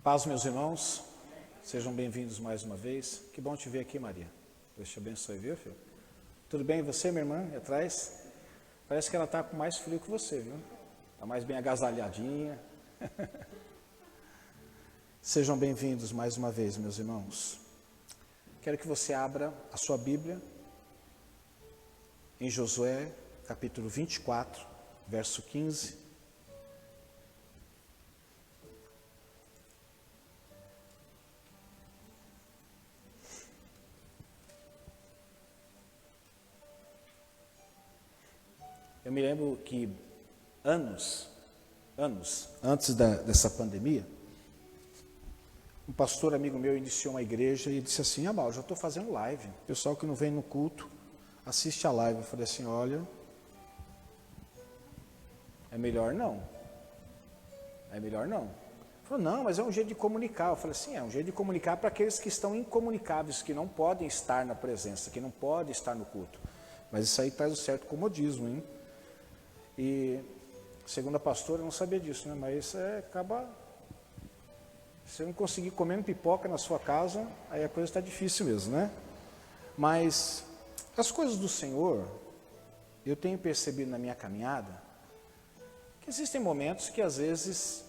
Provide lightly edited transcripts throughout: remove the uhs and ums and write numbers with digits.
Paz, meus irmãos, sejam bem-vindos mais uma vez. Que bom te ver aqui, Maria. Deus te abençoe, viu, filho? Tudo bem, você, minha irmã, aí atrás? Parece que ela está com mais frio que você, viu? Está mais bem agasalhadinha. Sejam bem-vindos mais uma vez, meus irmãos. Quero que você abra a sua Bíblia em Josué, capítulo 24, verso 15. Eu me lembro que anos antes dessa pandemia, um pastor amigo meu iniciou uma igreja e disse assim: Amal, já estou fazendo live, o pessoal que não vem no culto, assiste a live. Eu falei assim: olha, é melhor não. Ele falou: não, mas é um jeito de comunicar. Eu falei assim: é um jeito de comunicar para aqueles que estão incomunicáveis, que não podem estar na presença, que não podem estar no culto. Mas isso aí traz um certo comodismo, hein? E, segundo a pastora, eu não sabia disso, né? Mas acaba, se você não conseguir comendo pipoca na sua casa, aí a coisa está difícil mesmo, né? Mas as coisas do Senhor, eu tenho percebido na minha caminhada, que existem momentos que às vezes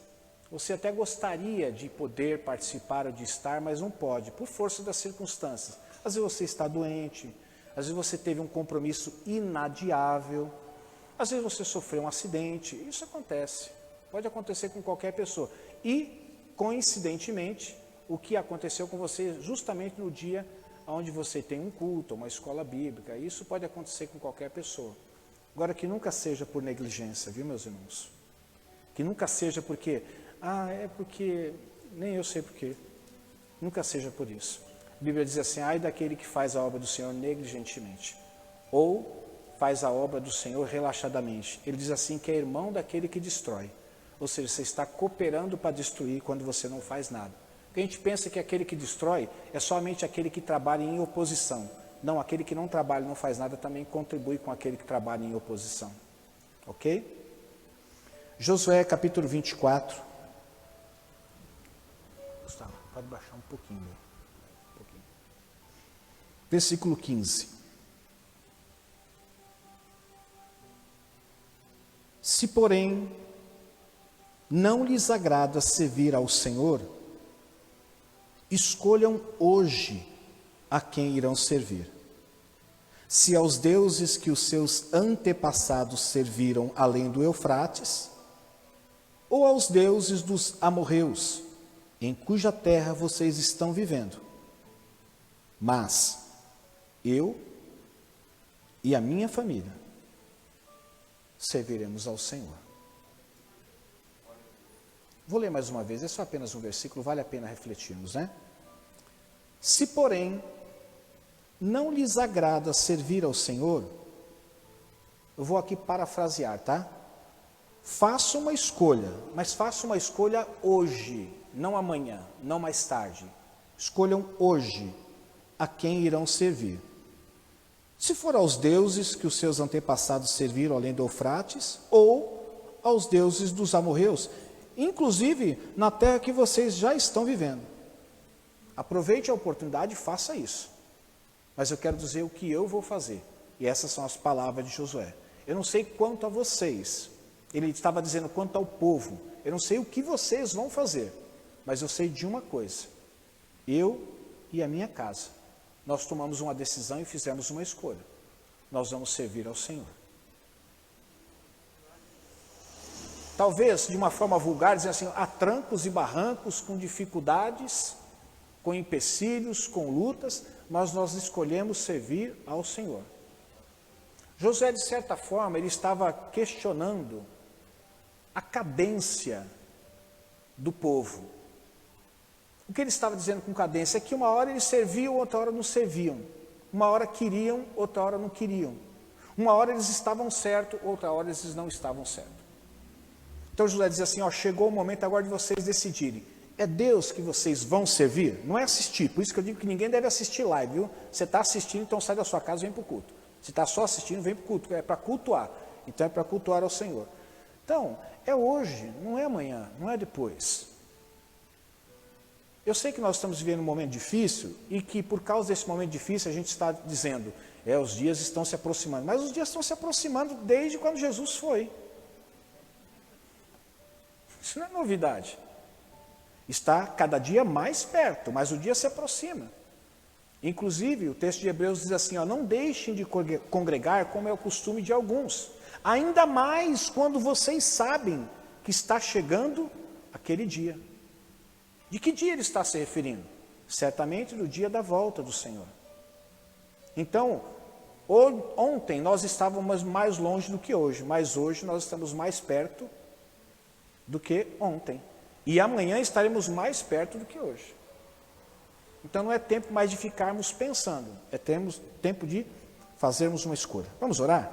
você até gostaria de poder participar ou de estar, mas não pode, por força das circunstâncias. Às vezes você está doente, às vezes você teve um compromisso inadiável, às vezes você sofreu um acidente. Isso acontece, pode acontecer com qualquer pessoa. E, coincidentemente, o que aconteceu com você justamente no dia onde você tem um culto, uma escola bíblica, isso pode acontecer com qualquer pessoa. Agora, que nunca seja por negligência, viu, meus irmãos? Que nunca seja porque, é porque, nem eu sei porquê. Nunca seja por isso. A Bíblia diz assim: ai daquele que faz a obra do Senhor negligentemente, ou faz a obra do Senhor relaxadamente. Ele diz assim que é irmão daquele que destrói. Ou seja, você está cooperando para destruir quando você não faz nada. Porque a gente pensa que aquele que destrói é somente aquele que trabalha em oposição. Não, aquele que não trabalha e não faz nada também contribui com aquele que trabalha em oposição. Ok? Josué capítulo 24. Gustavo, pode baixar um pouquinho. Versículo 15. Se, porém, não lhes agrada servir ao Senhor, escolham hoje a quem irão servir. Se aos deuses que os seus antepassados serviram além do Eufrates, ou aos deuses dos amorreus, em cuja terra vocês estão vivendo. Mas eu e a minha família serviremos ao Senhor. Vou ler mais uma vez, é só apenas um versículo, vale a pena refletirmos, né? Se, porém, não lhes agrada servir ao Senhor, eu vou aqui parafrasear, tá? Faça uma escolha, mas faça uma escolha hoje, não amanhã, não mais tarde. Escolham hoje a quem irão servir. Se for aos deuses que os seus antepassados serviram além do Eufrates, ou aos deuses dos amorreus, inclusive na terra que vocês já estão vivendo. Aproveite a oportunidade e faça isso. Mas eu quero dizer o que eu vou fazer. E essas são as palavras de Josué. Eu não sei quanto a vocês. Ele estava dizendo quanto ao povo. Eu não sei o que vocês vão fazer. Mas eu sei de uma coisa. Eu e a minha casa, nós tomamos uma decisão e fizemos uma escolha. Nós vamos servir ao Senhor. Talvez, de uma forma vulgar, dizer assim, há trancos e barrancos, com dificuldades, com empecilhos, com lutas, mas nós escolhemos servir ao Senhor. Josué, de certa forma, ele estava questionando a cadência do povo. O que ele estava dizendo com cadência é que uma hora eles serviam, outra hora não serviam. Uma hora queriam, outra hora não queriam. Uma hora eles estavam certos, outra hora eles não estavam certos. Então Josué diz assim, chegou o momento agora de vocês decidirem. É Deus que vocês vão servir? Não é assistir, por isso que eu digo que ninguém deve assistir live, viu? Você está assistindo, então sai da sua casa e vem para o culto. Se está só assistindo, vem para o culto, é para cultuar. Então é para cultuar ao Senhor. Então, é hoje, não é amanhã, não é depois. Eu sei que nós estamos vivendo um momento difícil e que por causa desse momento difícil a gente está dizendo, os dias estão se aproximando. Mas os dias estão se aproximando desde quando Jesus foi. Isso não é novidade. Está cada dia mais perto, mas o dia se aproxima. Inclusive, o texto de Hebreus diz assim, não deixem de congregar como é o costume de alguns. Ainda mais quando vocês sabem que está chegando aquele dia. De que dia ele está se referindo? Certamente do dia da volta do Senhor. Então, ontem nós estávamos mais longe do que hoje, mas hoje nós estamos mais perto do que ontem. E amanhã estaremos mais perto do que hoje. Então não é tempo mais de ficarmos pensando, é tempo de fazermos uma escolha. Vamos orar?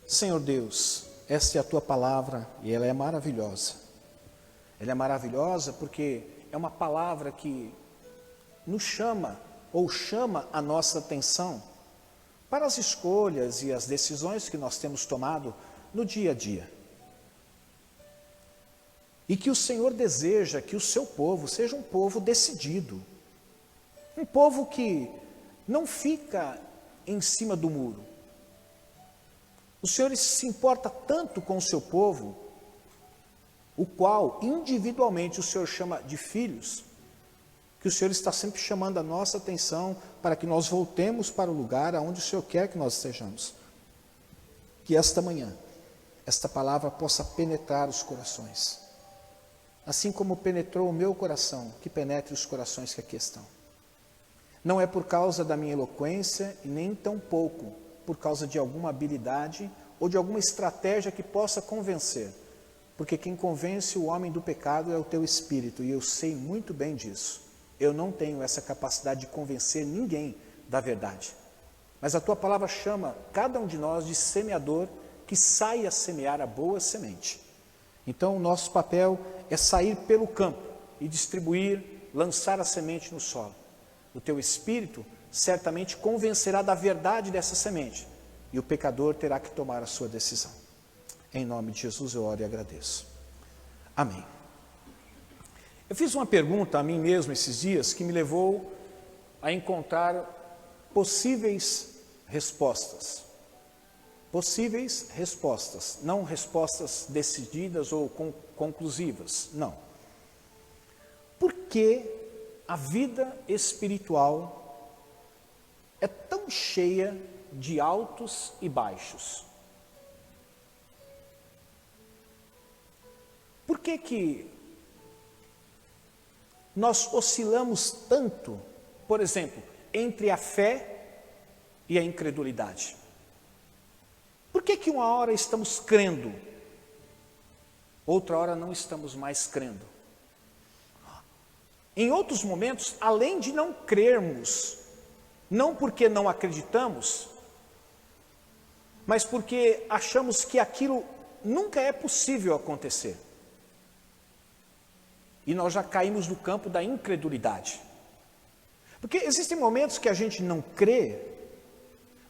Senhor Deus, esta é a Tua palavra e ela é maravilhosa. Ela é maravilhosa porque é uma palavra que nos chama ou chama a nossa atenção para as escolhas e as decisões que nós temos tomado no dia a dia. E que o Senhor deseja que o seu povo seja um povo decidido, um povo que não fica em cima do muro. O Senhor se importa tanto com o seu povo, o qual individualmente o Senhor chama de filhos, que o Senhor está sempre chamando a nossa atenção para que nós voltemos para o lugar aonde o Senhor quer que nós estejamos. Que esta manhã, esta palavra possa penetrar os corações. Assim como penetrou o meu coração, que penetre os corações que aqui estão. Não é por causa da minha eloquência, e nem tampouco por causa de alguma habilidade ou de alguma estratégia que possa convencer. Porque quem convence o homem do pecado é o teu Espírito, e eu sei muito bem disso. Eu não tenho essa capacidade de convencer ninguém da verdade. Mas a tua palavra chama cada um de nós de semeador que saia a semear a boa semente. Então o nosso papel é sair pelo campo e distribuir, lançar a semente no solo. O teu Espírito certamente convencerá da verdade dessa semente, e o pecador terá que tomar a sua decisão. Em nome de Jesus eu oro e agradeço. Amém. Eu fiz uma pergunta a mim mesmo esses dias que me levou a encontrar possíveis respostas. Possíveis respostas, não respostas decididas ou conclusivas, não. Por que a vida espiritual é tão cheia de altos e baixos? Por que nós oscilamos tanto, por exemplo, entre a fé e a incredulidade? Por que uma hora estamos crendo, outra hora não estamos mais crendo? Em outros momentos, além de não crermos, não porque não acreditamos, mas porque achamos que aquilo nunca é possível acontecer. E nós já caímos no campo da incredulidade. Porque existem momentos que a gente não crê,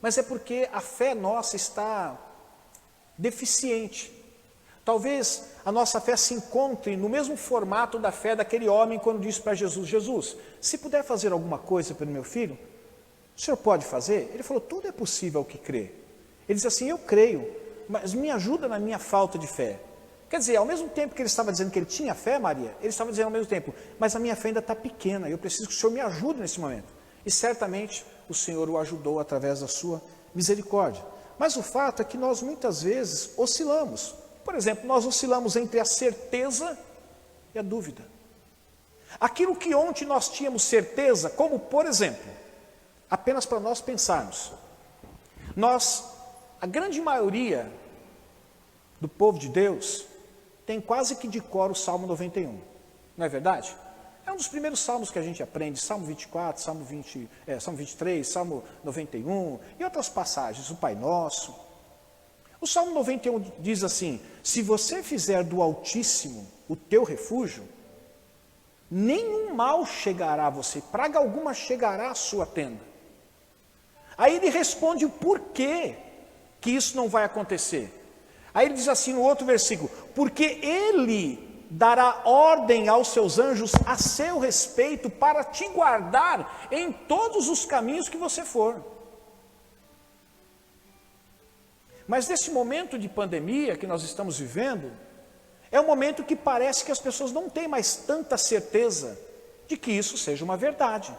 mas é porque a fé nossa está deficiente. Talvez a nossa fé se encontre no mesmo formato da fé daquele homem quando disse para Jesus, Jesus, se puder fazer alguma coisa pelo meu filho, o senhor pode fazer? Ele falou, tudo é possível ao que crê. Ele disse assim, eu creio, mas me ajuda na minha falta de fé. Quer dizer, ao mesmo tempo que ele estava dizendo que ele tinha fé, Maria, ele estava dizendo ao mesmo tempo, mas a minha fé ainda está pequena, eu preciso que o Senhor me ajude nesse momento. E certamente o Senhor o ajudou através da sua misericórdia. Mas o fato é que nós muitas vezes oscilamos. Por exemplo, nós oscilamos entre a certeza e a dúvida. Aquilo que ontem nós tínhamos certeza, como por exemplo, apenas para nós pensarmos, a grande maioria do povo de Deus tem quase que de cor o Salmo 91, não é verdade? É um dos primeiros salmos que a gente aprende, Salmo 24, Salmo 23, Salmo 91 e outras passagens, o Pai Nosso. O Salmo 91 diz assim, se você fizer do Altíssimo o teu refúgio, nenhum mal chegará a você, praga alguma chegará à sua tenda. Aí ele responde o porquê que isso não vai acontecer. Aí ele diz assim no outro versículo, porque ele dará ordem aos seus anjos a seu respeito para te guardar em todos os caminhos que você for. Mas nesse momento de pandemia que nós estamos vivendo, é um momento que parece que as pessoas não têm mais tanta certeza de que isso seja uma verdade.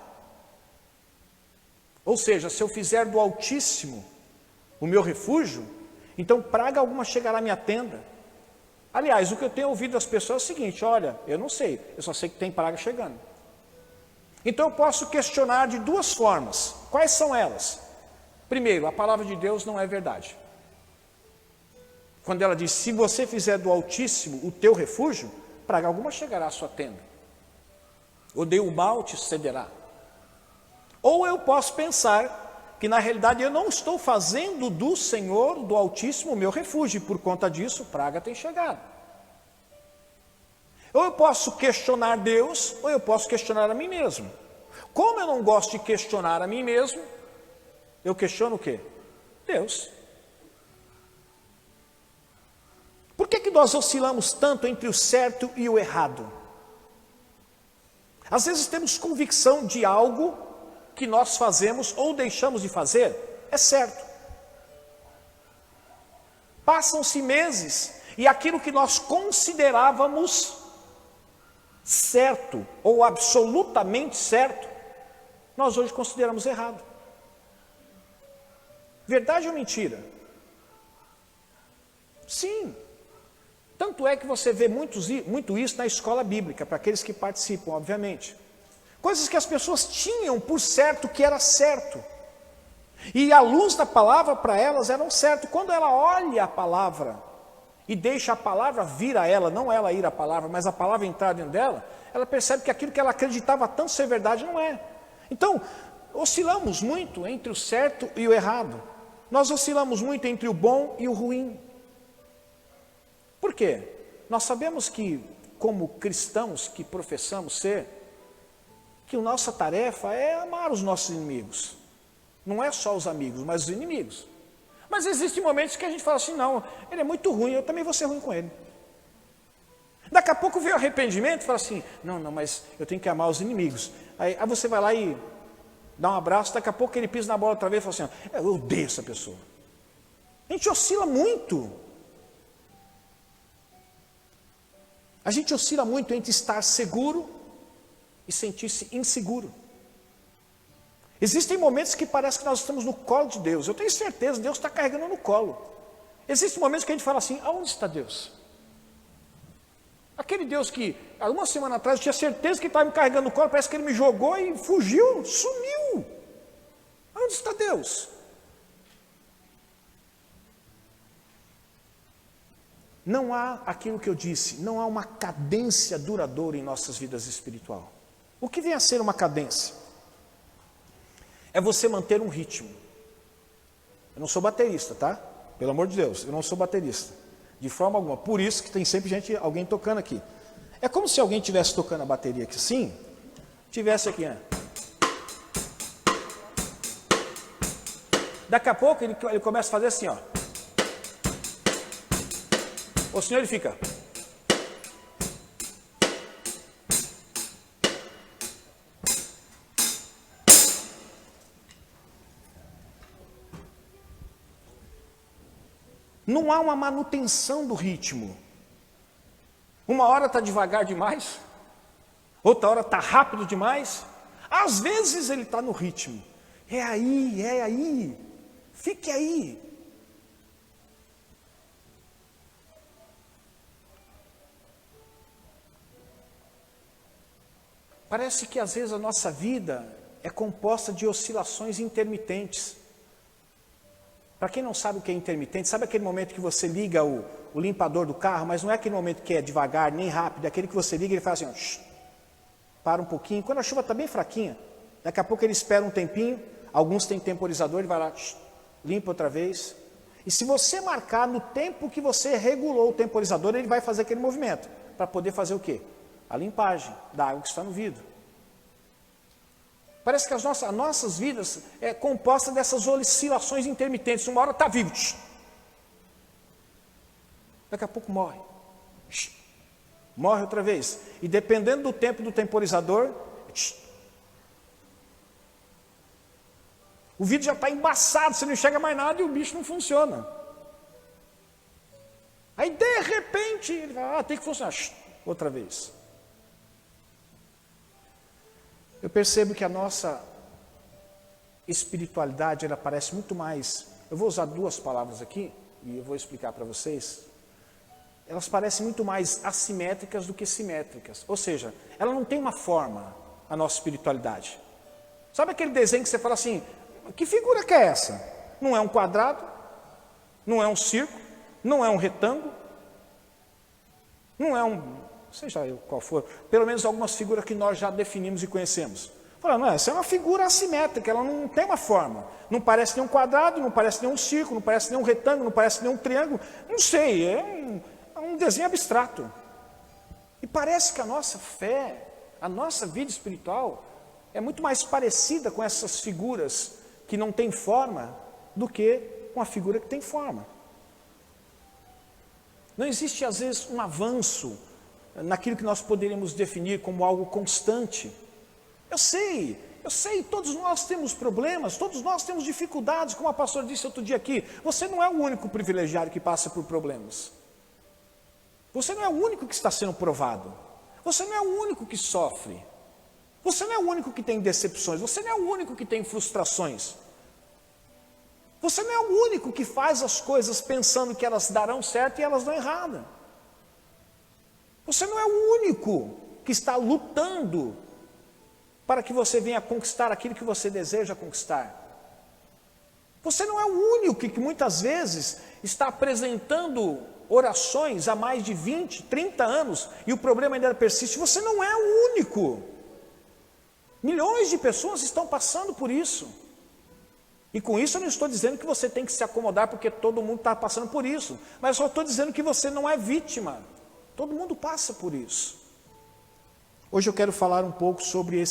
Ou seja, se eu fizer do Altíssimo o meu refúgio, então praga alguma chegará à minha tenda. Aliás, o que eu tenho ouvido das pessoas é o seguinte: olha, eu não sei, eu só sei que tem praga chegando. Então eu posso questionar de duas formas. Quais são elas? Primeiro, a palavra de Deus não é verdade. Quando ela diz, se você fizer do Altíssimo o teu refúgio, praga alguma chegará à sua tenda. Odeio o mal te sucederá. Ou eu posso pensar que na realidade eu não estou fazendo do Senhor, do Altíssimo, o meu refúgio, e por conta disso praga tem chegado. Ou eu posso questionar Deus, ou eu posso questionar a mim mesmo. Como eu não gosto de questionar a mim mesmo, eu questiono o quê? Deus. Por que nós oscilamos tanto entre o certo e o errado? Às vezes temos convicção de algo que nós fazemos ou deixamos de fazer, é certo. Passam-se meses e aquilo que nós considerávamos certo ou absolutamente certo, nós hoje consideramos errado. Verdade ou mentira? Sim. Tanto é que você vê muito isso na escola bíblica, para aqueles que participam, obviamente. Coisas que as pessoas tinham por certo que era certo. E a luz da palavra para elas era certo. Quando ela olha a palavra e deixa a palavra vir a ela, não ela ir à palavra, mas a palavra entrar dentro dela, ela percebe que aquilo que ela acreditava tanto ser verdade não é. Então, oscilamos muito entre o certo e o errado. Nós oscilamos muito entre o bom e o ruim. Por quê? Nós sabemos que, como cristãos que professamos ser, que a nossa tarefa é amar os nossos inimigos. Não é só os amigos, mas os inimigos. Mas existem momentos que a gente fala assim, não, ele é muito ruim, eu também vou ser ruim com ele. Daqui a pouco vem o arrependimento e fala assim, não, mas eu tenho que amar os inimigos. Aí você vai lá e dá um abraço, daqui a pouco ele pisa na bola outra vez e fala assim, eu odeio essa pessoa. A gente oscila muito. A gente oscila muito entre estar seguro e sentir-se inseguro. Existem momentos que parece que nós estamos no colo de Deus. Eu tenho certeza, Deus está carregando no colo. Existem momentos que a gente fala assim, aonde está Deus? Aquele Deus que, há uma semana atrás, eu tinha certeza que estava me carregando no colo, parece que ele me jogou e fugiu, sumiu. Aonde está Deus? Não há aquilo que eu disse, não há uma cadência duradoura em nossas vidas espirituais. O que vem a ser uma cadência? É você manter um ritmo. Eu não sou baterista, tá? Pelo amor de Deus, eu não sou baterista. De forma alguma. Por isso que tem sempre alguém tocando aqui. É como se alguém estivesse tocando a bateria aqui assim, tivesse aqui, né? Daqui a pouco ele começa a fazer assim, ó. O senhor ele fica. Não há uma manutenção do ritmo. Uma hora está devagar demais, outra hora está rápido demais. Às vezes ele está no ritmo. É aí, fique aí. Parece que às vezes a nossa vida é composta de oscilações intermitentes. Para quem não sabe o que é intermitente, sabe aquele momento que você liga o limpador do carro, mas não é aquele momento que é devagar, nem rápido, é aquele que você liga e ele faz assim, ó, para um pouquinho. Quando a chuva está bem fraquinha, daqui a pouco ele espera um tempinho, alguns têm temporizador, ele vai lá, limpa outra vez. E se você marcar no tempo que você regulou o temporizador, ele vai fazer aquele movimento, para poder fazer o quê? A limpagem da água que está no vidro. Parece que as nossas vidas é composta dessas oscilações intermitentes. Uma hora está vivo, daqui a pouco morre. morre outra vez. E dependendo do tempo do temporizador, o vídeo já está embaçado, você não enxerga mais nada e o bicho não funciona. Aí de repente, ele fala, tem que funcionar, outra vez. Eu percebo que a nossa espiritualidade, ela parece muito mais, eu vou usar duas palavras aqui, e eu vou explicar para vocês. Elas parecem muito mais assimétricas do que simétricas. Ou seja, ela não tem uma forma, a nossa espiritualidade. Sabe aquele desenho que você fala assim, que figura que é essa? Não é um quadrado, não é um círculo, não é um retângulo, não é um, seja qual for, pelo menos algumas figuras que nós já definimos e conhecemos. Fala, não, essa é uma figura assimétrica, ela não tem uma forma. Não parece nem um quadrado, não parece nem um círculo, não parece nem um retângulo, não parece nem um triângulo. Não sei, é um desenho abstrato. E parece que a nossa fé, a nossa vida espiritual, é muito mais parecida com essas figuras que não têm forma do que com a figura que tem forma. Não existe, às vezes, um avanço naquilo que nós poderíamos definir como algo constante. Eu sei, todos nós temos problemas, todos nós temos dificuldades, como a pastora disse outro dia aqui. Você não é o único privilegiado que passa por problemas. Você não é o único que está sendo provado. Você não é o único que sofre. Você não é o único que tem decepções. Você não é o único que tem frustrações. Você não é o único que faz as coisas pensando que elas darão certo e elas dão errado. Você não é o único que está lutando para que você venha conquistar aquilo que você deseja conquistar. Você não é o único que muitas vezes está apresentando orações há mais de 20, 30 anos e o problema ainda persiste. Você não é o único. Milhões de pessoas estão passando por isso. E com isso eu não estou dizendo que você tem que se acomodar porque todo mundo está passando por isso. Mas eu só estou dizendo que você não é vítima. Todo mundo passa por isso. Hoje eu quero falar um pouco sobre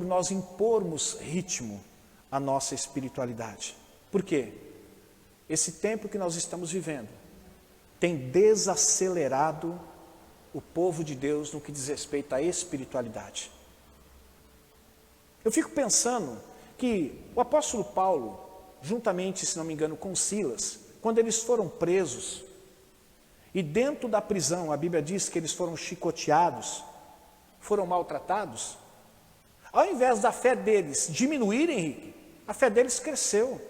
nós impormos ritmo à nossa espiritualidade. Por quê? Esse tempo que nós estamos vivendo tem desacelerado o povo de Deus no que diz respeito à espiritualidade. Eu fico pensando que o apóstolo Paulo, juntamente, se não me engano, com Silas, quando eles foram presos, e dentro da prisão, a Bíblia diz que eles foram chicoteados, foram maltratados, ao invés da fé deles diminuir, Henrique, a fé deles cresceu.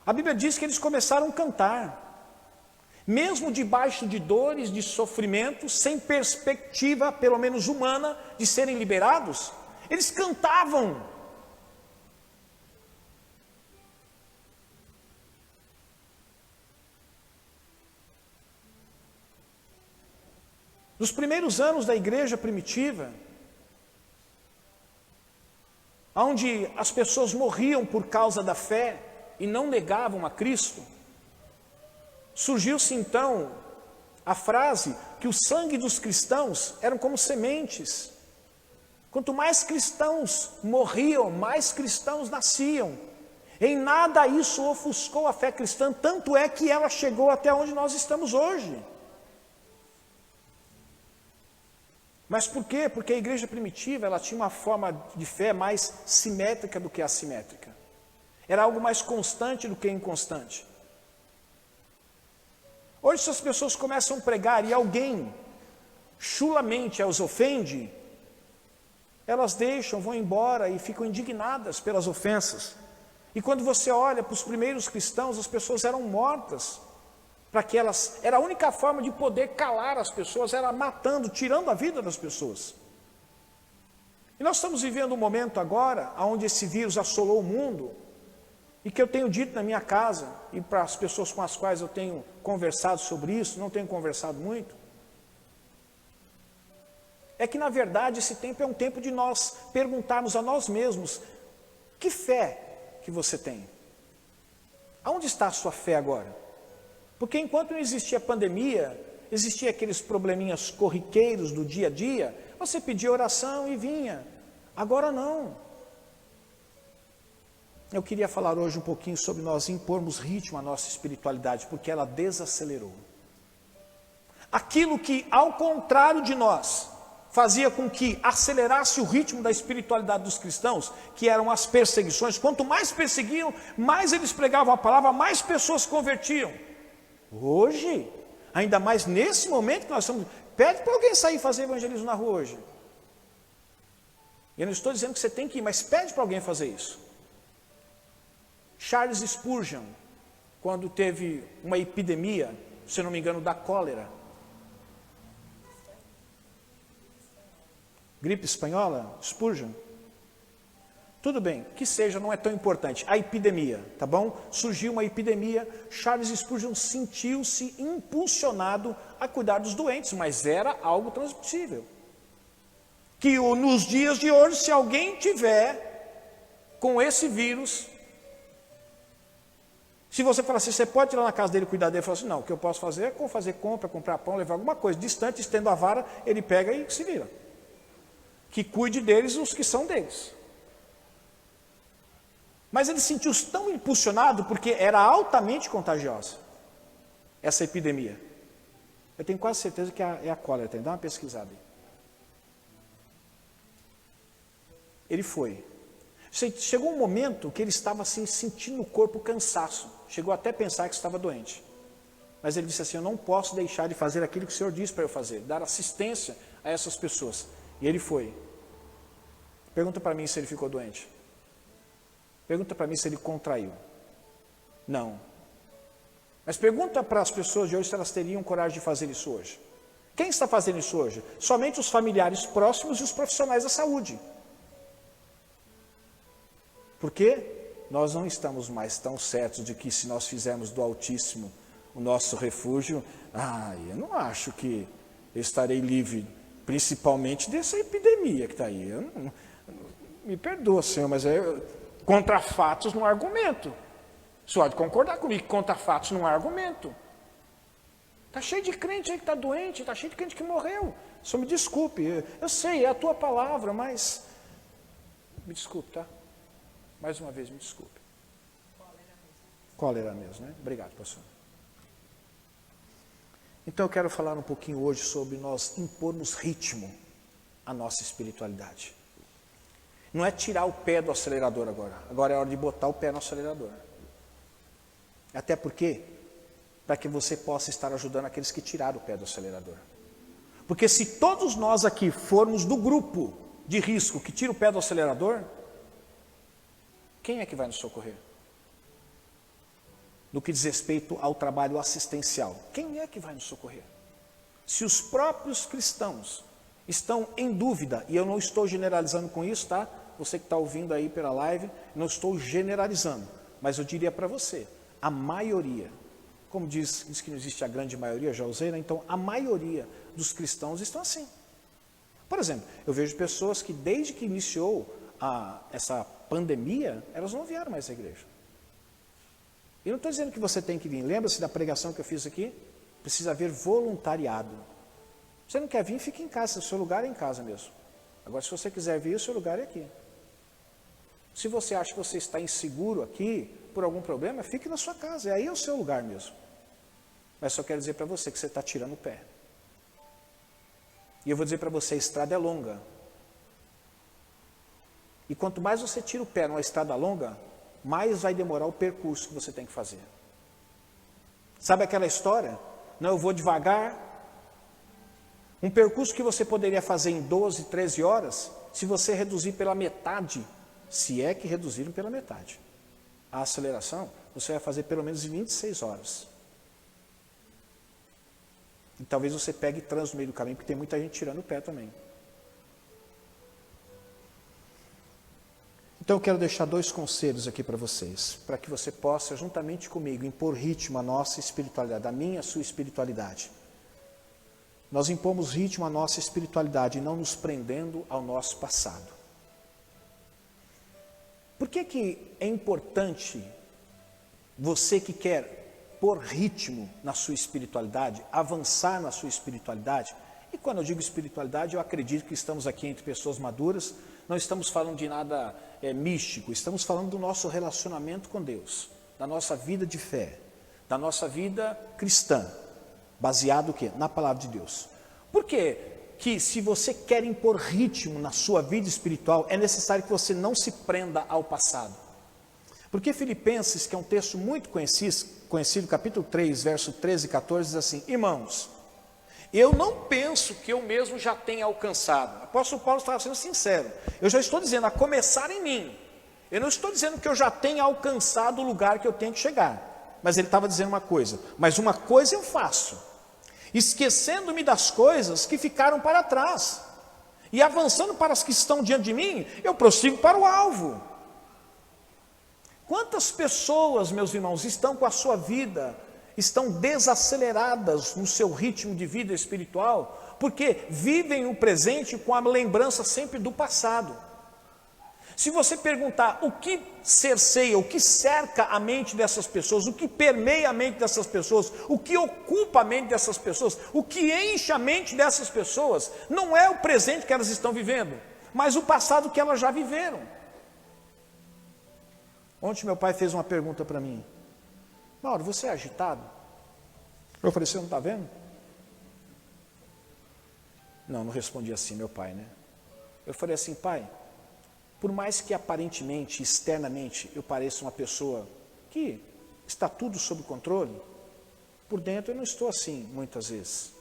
A Bíblia diz que eles começaram a cantar, mesmo debaixo de dores, de sofrimentos, sem perspectiva, pelo menos humana, de serem liberados, eles cantavam. Nos primeiros anos da igreja primitiva, onde as pessoas morriam por causa da fé e não negavam a Cristo, surgiu-se então a frase que o sangue dos cristãos eram como sementes. Quanto mais cristãos morriam, mais cristãos nasciam. Em nada isso ofuscou a fé cristã, tanto é que ela chegou até onde nós estamos hoje. Mas por quê? Porque a igreja primitiva, ela tinha uma forma de fé mais simétrica do que assimétrica. Era algo mais constante do que inconstante. Hoje, se as pessoas começam a pregar e alguém chulamente as ofende, elas deixam, vão embora e ficam indignadas pelas ofensas. E quando você olha para os primeiros cristãos, as pessoas eram mortas. Para que era a única forma de poder calar as pessoas, era matando, tirando a vida das pessoas. E nós estamos vivendo um momento agora, onde esse vírus assolou o mundo, e que eu tenho dito na minha casa, e para as pessoas com as quais eu tenho conversado sobre isso, não tenho conversado muito, é que na verdade esse tempo é um tempo de nós perguntarmos a nós mesmos, que fé que você tem? Aonde está a sua fé agora? Porque enquanto não existia pandemia, existia aqueles probleminhas corriqueiros do dia a dia, você pedia oração e vinha. Agora não. Eu queria falar hoje um pouquinho sobre nós impormos ritmo à nossa espiritualidade, porque ela desacelerou. Aquilo que, ao contrário de nós, fazia com que acelerasse o ritmo da espiritualidade dos cristãos, que eram as perseguições. Quanto mais perseguiam, mais eles pregavam a palavra, mais pessoas se convertiam. Hoje, ainda mais nesse momento que nós estamos... Pede para alguém sair e fazer evangelismo na rua hoje. Eu não estou dizendo que você tem que ir, mas pede para alguém fazer isso. Charles Spurgeon, quando teve uma epidemia, se não me engano, da cólera. Gripe espanhola? Spurgeon? Tudo bem, que seja, não é tão importante. A epidemia, tá bom? Surgiu uma epidemia, Charles Spurgeon sentiu-se impulsionado a cuidar dos doentes, mas era algo transmissível. Que nos dias de hoje, se alguém tiver com esse vírus, se você falar assim, você pode ir lá na casa dele e cuidar dele, ele fala assim, não, o que eu posso fazer é fazer compra, comprar pão, levar alguma coisa, distante, estendo a vara, ele pega e se vira. Que cuide deles os que são deles. Mas ele sentiu-se tão impulsionado porque era altamente contagiosa essa epidemia. Eu tenho quase certeza que é a cólera, tem que dar uma pesquisada aí. Ele foi. Chegou um momento que ele estava assim, sentindo no corpo cansaço. Chegou até a pensar que estava doente. Mas ele disse assim, eu não posso deixar de fazer aquilo que o Senhor disse para eu fazer, dar assistência a essas pessoas. E ele foi. Pergunta para mim se ele ficou doente. Pergunta para mim se ele contraiu. Não. Mas pergunta para as pessoas de hoje se elas teriam coragem de fazer isso hoje. Quem está fazendo isso hoje? Somente os familiares próximos e os profissionais da saúde. Porque nós não estamos mais tão certos de que se nós fizermos do Altíssimo o nosso refúgio, eu não acho que eu estarei livre, principalmente dessa epidemia que está aí. Me perdoa, Senhor, mas contra fatos não há argumento. Você pode concordar comigo que contra fatos não há argumento. Está cheio de crente aí que está doente, está cheio de crente que morreu. Só me desculpe, eu sei, é a tua palavra, mas... Me desculpe, tá? Mais uma vez, me desculpe. Cólera mesmo, né? Obrigado, pastor. Então eu quero falar um pouquinho hoje sobre nós impormos ritmo à nossa espiritualidade. Não é tirar o pé do acelerador agora. Agora é hora de botar o pé no acelerador. Até porque, para que você possa estar ajudando aqueles que tiraram o pé do acelerador. Porque se todos nós aqui formos do grupo de risco que tira o pé do acelerador, quem é que vai nos socorrer? No que diz respeito ao trabalho assistencial, quem é que vai nos socorrer? Se os próprios cristãos estão em dúvida, e eu não estou generalizando com isso, tá? Você que está ouvindo aí pela live, não estou generalizando, mas eu diria para você, a maioria, como diz que não existe a grande maioria, já usei, né? Então a maioria dos cristãos estão assim. Por exemplo, eu vejo pessoas que desde que iniciou essa pandemia, elas não vieram mais à igreja. E não estou dizendo que você tem que vir, lembra-se da pregação que eu fiz aqui? Precisa haver voluntariado. Você não quer vir, fique em casa, o seu lugar é em casa mesmo. Agora, se você quiser vir, o seu lugar é aqui. Se você acha que você está inseguro aqui, por algum problema, fique na sua casa, aí é o seu lugar mesmo. Mas só quero dizer para você que você está tirando o pé. E eu vou dizer para você, a estrada é longa. E quanto mais você tira o pé numa estrada longa, mais vai demorar o percurso que você tem que fazer. Sabe aquela história? Não, eu vou devagar. Um percurso que você poderia fazer em 12, 13 horas, se você reduzir pela metade, se é que reduziram pela metade, a aceleração, você vai fazer pelo menos em 26 horas. E talvez você pegue trânsito no meio do caminho, porque tem muita gente tirando o pé também. Então eu quero deixar 2 conselhos aqui para vocês, para que você possa, juntamente comigo, impor ritmo à nossa espiritualidade, à minha, à sua espiritualidade. Nós impomos ritmo à nossa espiritualidade, não nos prendendo ao nosso passado. Por que é importante você que quer pôr ritmo na sua espiritualidade, avançar na sua espiritualidade? E quando eu digo espiritualidade, eu acredito que estamos aqui entre pessoas maduras, não estamos falando de nada místico, estamos falando do nosso relacionamento com Deus, da nossa vida de fé, da nossa vida cristã. Baseado o quê? Na palavra de Deus. Por quê? Que se você quer impor ritmo na sua vida espiritual, é necessário que você não se prenda ao passado. Porque Filipenses, que é um texto muito conhecido, capítulo 3, verso 13 e 14, diz assim: irmãos, eu não penso que eu mesmo já tenha alcançado. O apóstolo Paulo estava sendo sincero. Eu já estou dizendo, a começar em mim. Eu não estou dizendo que eu já tenha alcançado o lugar que eu tenho que chegar. Mas ele estava dizendo uma coisa: mas uma coisa eu faço, esquecendo-me das coisas que ficaram para trás, e avançando para as que estão diante de mim, eu prossigo para o alvo. Quantas pessoas, meus irmãos, estão com a sua vida, estão desaceleradas no seu ritmo de vida espiritual, porque vivem o presente com a lembrança sempre do passado. Se você perguntar o que cerceia, o que cerca a mente dessas pessoas, o que permeia a mente dessas pessoas, o que ocupa a mente dessas pessoas, o que enche a mente dessas pessoas, não é o presente que elas estão vivendo, mas o passado que elas já viveram. Ontem meu pai fez uma pergunta para mim: Mauro, você é agitado? Eu falei: você não está vendo? Não respondi assim, meu pai, né? Eu falei assim: pai, por mais que aparentemente, externamente, eu pareça uma pessoa que está tudo sob controle, por dentro eu não estou assim, muitas vezes.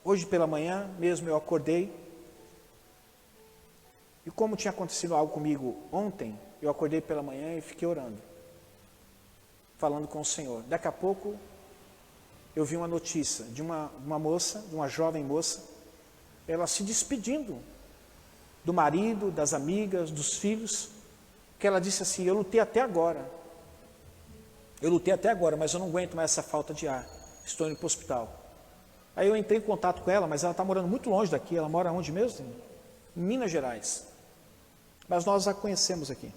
Hoje pela manhã mesmo eu acordei, e como tinha acontecido algo comigo ontem, eu acordei pela manhã e fiquei orando, falando com o Senhor. Daqui a pouco, eu vi uma notícia de uma moça, de uma jovem moça, ela se despedindo do marido, das amigas, dos filhos, que ela disse assim: eu lutei até agora, mas eu não aguento mais essa falta de ar, estou indo para o hospital. Aí eu entrei em contato com ela, mas ela está morando muito longe daqui. Ela mora onde mesmo? Em Minas Gerais, mas nós a conhecemos aqui.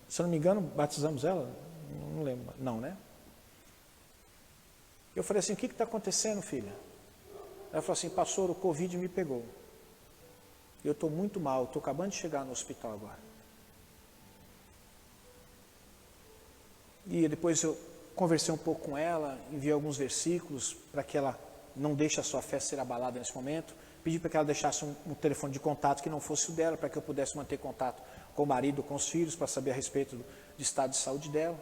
Se eu não me engano, batizamos ela, não lembro, não, né? Eu falei assim: o que está acontecendo, filha? Ela falou assim: pastor, o Covid me pegou. Eu estou muito mal, estou acabando de chegar no hospital agora. E depois eu conversei um pouco com ela, enviei alguns versículos para que ela não deixe a sua fé ser abalada nesse momento. Pedi para que ela deixasse um telefone de contato que não fosse o dela, para que eu pudesse manter contato com o marido, com os filhos, para saber a respeito do estado de saúde dela.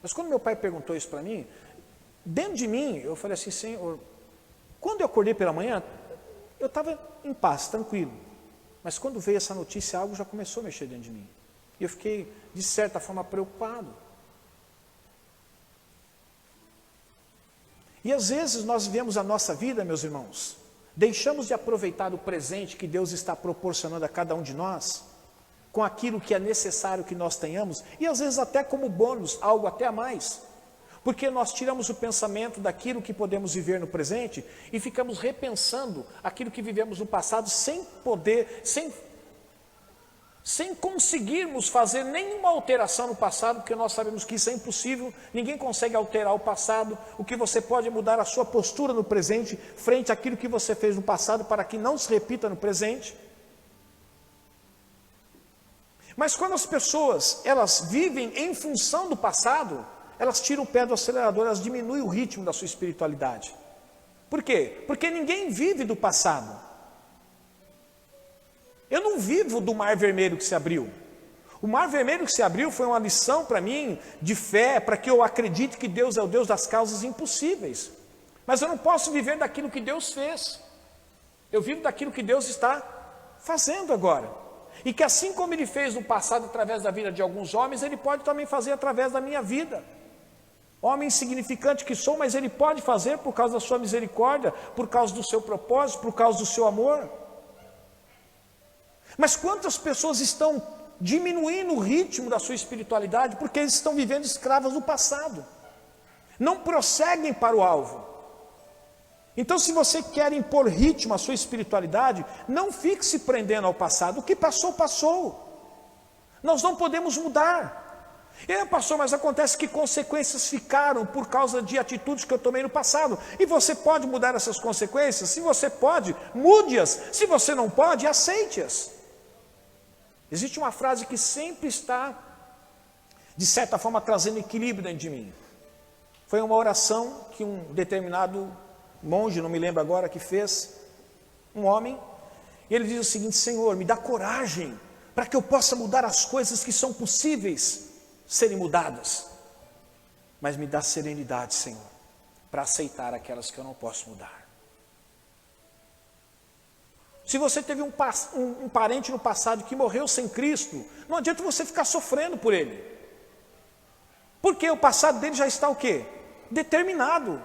Mas quando meu pai perguntou isso para mim, dentro de mim, eu falei assim: Senhor, quando eu acordei pela manhã, eu estava em paz, tranquilo. Mas quando veio essa notícia, algo já começou a mexer dentro de mim. E eu fiquei, de certa forma, preocupado. E às vezes nós vivemos a nossa vida, meus irmãos, deixamos de aproveitar o presente que Deus está proporcionando a cada um de nós, com aquilo que é necessário que nós tenhamos, e às vezes até como bônus, algo até a mais. Porque nós tiramos o pensamento daquilo que podemos viver no presente e ficamos repensando aquilo que vivemos no passado sem poder, sem conseguirmos fazer nenhuma alteração no passado, porque nós sabemos que isso é impossível, ninguém consegue alterar o passado. O que você pode é mudar a sua postura no presente, frente àquilo que você fez no passado, para que não se repita no presente. Mas quando as pessoas, elas vivem em função do passado, elas tiram o pé do acelerador, elas diminuem o ritmo da sua espiritualidade. Por quê? Porque ninguém vive do passado. Eu não vivo do mar vermelho que se abriu. O mar vermelho que se abriu foi uma lição para mim de fé, para que eu acredite que Deus é o Deus das causas impossíveis. Mas eu não posso viver daquilo que Deus fez. Eu vivo daquilo que Deus está fazendo agora. E que assim como Ele fez no passado através da vida de alguns homens, Ele pode também fazer através da minha vida. Homem insignificante que sou, mas Ele pode fazer por causa da sua misericórdia, por causa do seu propósito, por causa do seu amor. Mas quantas pessoas estão diminuindo o ritmo da sua espiritualidade porque eles estão vivendo escravas do passado, não prosseguem para o alvo. Então, se você quer impor ritmo à sua espiritualidade, não fique se prendendo ao passado. O que passou, passou. Nós não podemos mudar. Pastor, mas acontece que consequências ficaram por causa de atitudes que eu tomei no passado. E você pode mudar essas consequências? Se você pode, mude-as. Se você não pode, aceite-as. Existe uma frase que sempre está, de certa forma, trazendo equilíbrio dentro de mim. Foi uma oração que um determinado monge, não me lembro agora, que fez, um homem, e ele diz o seguinte: Senhor, me dá coragem para que eu possa mudar as coisas que são possíveis serem mudadas, mas me dá serenidade, Senhor, para aceitar aquelas que eu não posso mudar. Se você teve um parente no passado que morreu sem Cristo, não adianta você ficar sofrendo por ele, porque o passado dele já está o quê? Determinado.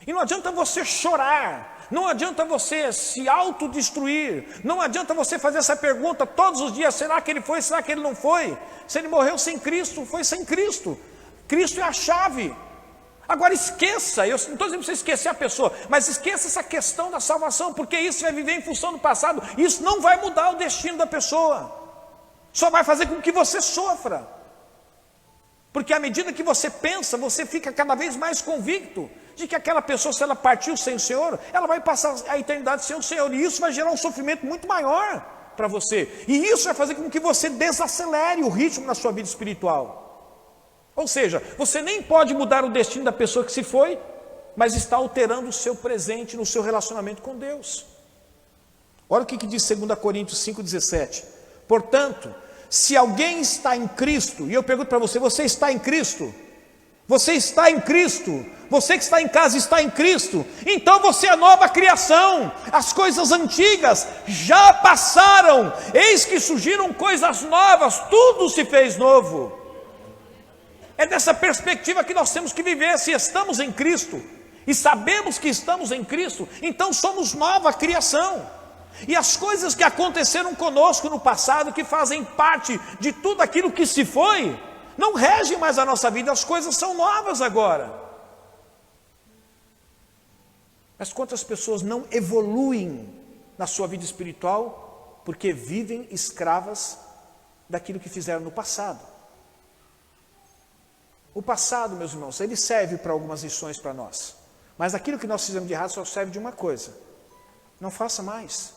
E não adianta você chorar, não adianta você se autodestruir, não adianta você fazer essa pergunta todos os dias: será que ele foi, será que ele não foi? Se ele morreu sem Cristo, foi sem Cristo. Cristo é a chave. Agora esqueça, eu não estou dizendo para você esquecer a pessoa, mas esqueça essa questão da salvação, porque isso vai viver em função do passado, isso não vai mudar o destino da pessoa, só vai fazer com que você sofra, porque à medida que você pensa, você fica cada vez mais convicto de que aquela pessoa, se ela partiu sem o Senhor, ela vai passar a eternidade sem o Senhor, e isso vai gerar um sofrimento muito maior para você, e isso vai fazer com que você desacelere o ritmo na sua vida espiritual. Ou seja, você nem pode mudar o destino da pessoa que se foi, mas está alterando o seu presente no seu relacionamento com Deus. Olha o que diz 2 Coríntios 5,17. Portanto, se alguém está em Cristo, e eu pergunto para você: você está em Cristo? Você está em Cristo? Você que está em casa está em Cristo? Então você é nova criação. As coisas antigas já passaram, eis que surgiram coisas novas, tudo se fez novo. É dessa perspectiva que nós temos que viver. Se estamos em Cristo e sabemos que estamos em Cristo, então somos nova criação. E as coisas que aconteceram conosco no passado, que fazem parte de tudo aquilo que se foi, não regem mais a nossa vida, as coisas são novas agora. Mas quantas pessoas não evoluem na sua vida espiritual porque vivem escravas daquilo que fizeram no passado? O passado, meus irmãos, ele serve para algumas lições para nós, mas aquilo que nós fizemos de errado só serve de uma coisa: não faça mais.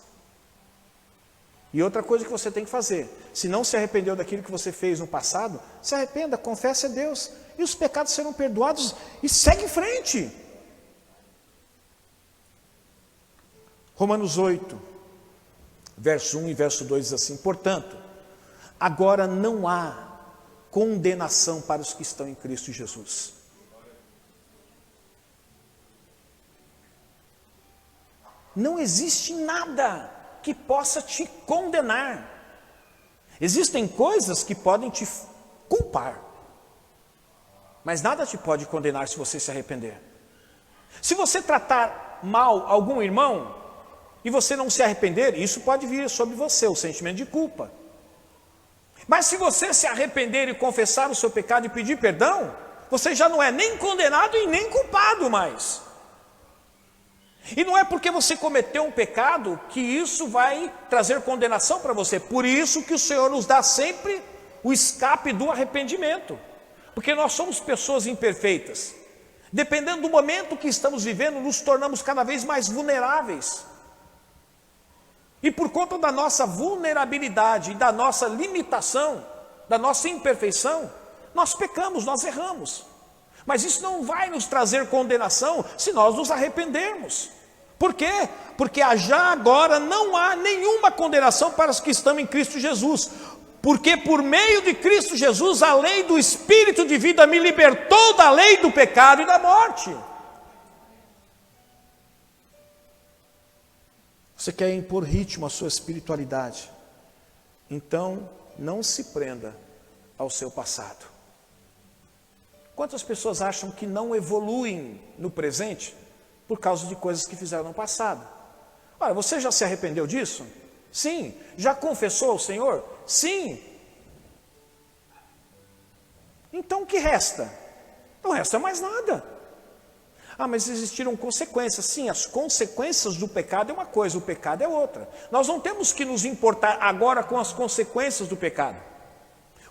E outra coisa que você tem que fazer: se não se arrependeu daquilo que você fez no passado, se arrependa, confesse a Deus, e os pecados serão perdoados, e segue em frente. Romanos 8, verso 1 e verso 2 diz assim: portanto, agora não há condenação para os que estão em Cristo Jesus. Não existe nada que possa te condenar. Existem coisas que podem te culpar, mas nada te pode condenar se você se arrepender. Se você tratar mal algum irmão e você não se arrepender, isso pode vir sobre você, o sentimento de culpa. Mas se você se arrepender e confessar o seu pecado e pedir perdão, você já não é nem condenado e nem culpado mais. E não é porque você cometeu um pecado que isso vai trazer condenação para você. Por isso que o Senhor nos dá sempre o escape do arrependimento. Porque nós somos pessoas imperfeitas. Dependendo do momento que estamos vivendo, nos tornamos cada vez mais vulneráveis. E por conta da nossa vulnerabilidade e da nossa limitação, da nossa imperfeição, nós pecamos, nós erramos. Mas isso não vai nos trazer condenação se nós nos arrependermos. Por quê? Porque já agora não há nenhuma condenação para os que estão em Cristo Jesus. Porque por meio de Cristo Jesus, a lei do Espírito de vida me libertou da lei do pecado e da morte. Você quer impor ritmo à sua espiritualidade? Então, não se prenda ao seu passado. Quantas pessoas acham que não evoluem no presente por causa de coisas que fizeram no passado? Olha, você já se arrependeu disso? Sim. Já confessou ao Senhor? Sim. Então o que resta? Não resta mais nada. Ah, mas existiram consequências. Sim, as consequências do pecado é uma coisa, o pecado é outra. Nós não temos que nos importar agora com as consequências do pecado.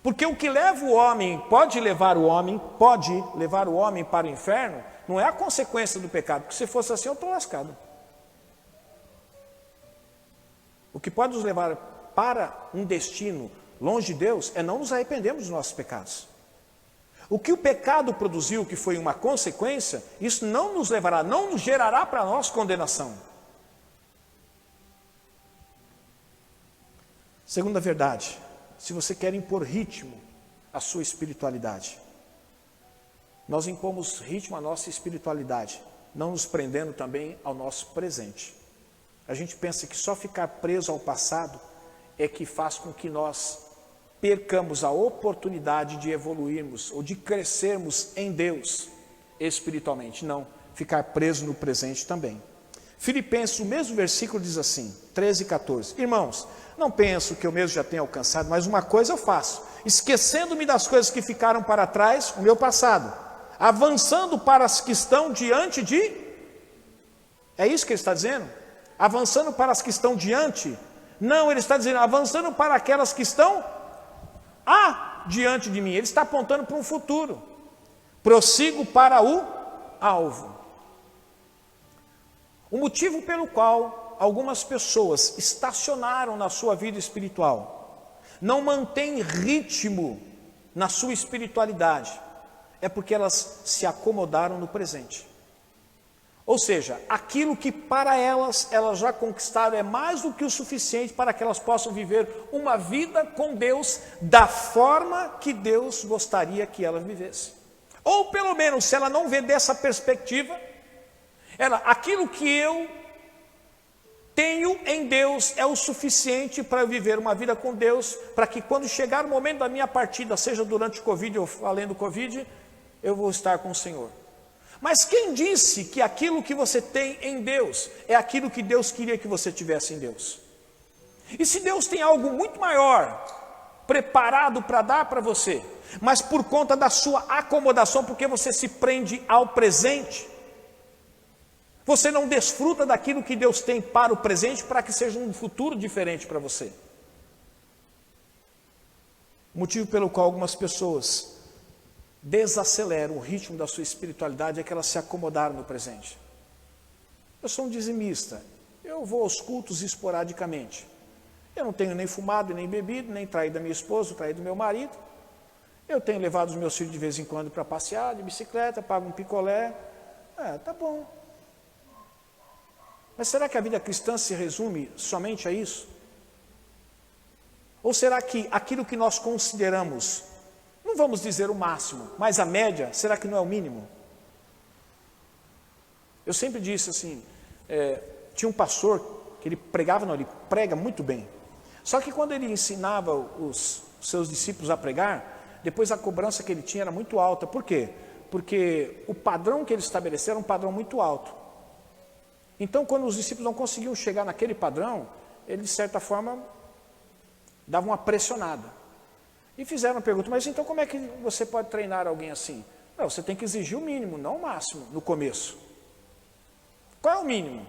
Porque o que leva o homem, pode levar o homem para o inferno, não é a consequência do pecado. Porque se fosse assim, eu estou lascado. O que pode nos levar para um destino longe de Deus é não nos arrependermos dos nossos pecados. O que o pecado produziu, que foi uma consequência, isso não nos levará, não nos gerará para nós condenação. Segunda verdade, se você quer impor ritmo à sua espiritualidade, nós impomos ritmo à nossa espiritualidade, não nos prendendo também ao nosso presente. A gente pensa que só ficar preso ao passado é que faz com que nós percamos a oportunidade de evoluirmos ou de crescermos em Deus espiritualmente. Não, ficar preso no presente também. Filipenses, o mesmo versículo diz assim, 13 e 14. Irmãos, não penso que eu mesmo já tenha alcançado, mas uma coisa eu faço, esquecendo-me das coisas que ficaram para trás, o meu passado, avançando para as que estão diante de... É isso que ele está dizendo? Avançando para as que estão diante? Não, ele está dizendo, avançando para aquelas que estão diante de mim. Ele está apontando para um futuro. Prossigo para o alvo. O motivo pelo qual algumas pessoas estacionaram na sua vida espiritual, não mantêm ritmo na sua espiritualidade, é porque elas se acomodaram no presente. Ou seja, aquilo que para elas já conquistaram é mais do que o suficiente para que elas possam viver uma vida com Deus da forma que Deus gostaria que ela vivesse. Ou pelo menos, se ela não vê dessa perspectiva, aquilo que eu tenho em Deus é o suficiente para eu viver uma vida com Deus, para que quando chegar o momento da minha partida, seja durante o Covid ou além do Covid, eu vou estar com o Senhor. Mas quem disse que aquilo que você tem em Deus é aquilo que Deus queria que você tivesse em Deus? E se Deus tem algo muito maior preparado para dar para você, mas por conta da sua acomodação, porque você se prende ao presente, você não desfruta daquilo que Deus tem para o presente, para que seja um futuro diferente para você. O motivo pelo qual algumas pessoas desaceleram o ritmo da sua espiritualidade é que elas se acomodaram no presente. Eu sou um dizimista, eu vou aos cultos esporadicamente. Eu não tenho nem fumado, nem bebido, nem traído a minha esposa, traído meu marido. Eu tenho levado os meus filhos de vez em quando para passear de bicicleta, pago um picolé. Tá bom. Mas será que a vida cristã se resume somente a isso? Ou será que aquilo que nós consideramos, não vamos dizer o máximo, mas a média, será que não é o mínimo? Eu sempre disse assim, tinha um pastor que ele prega muito bem. Só que quando ele ensinava os seus discípulos a pregar, depois a cobrança que ele tinha era muito alta. Por quê? Porque o padrão que ele estabeleceu era um padrão muito alto. Então, quando os discípulos não conseguiam chegar naquele padrão, ele, de certa forma, dava uma pressionada. E fizeram a pergunta, mas então como é que você pode treinar alguém assim? Não, você tem que exigir o mínimo, não o máximo, no começo. Qual é o mínimo?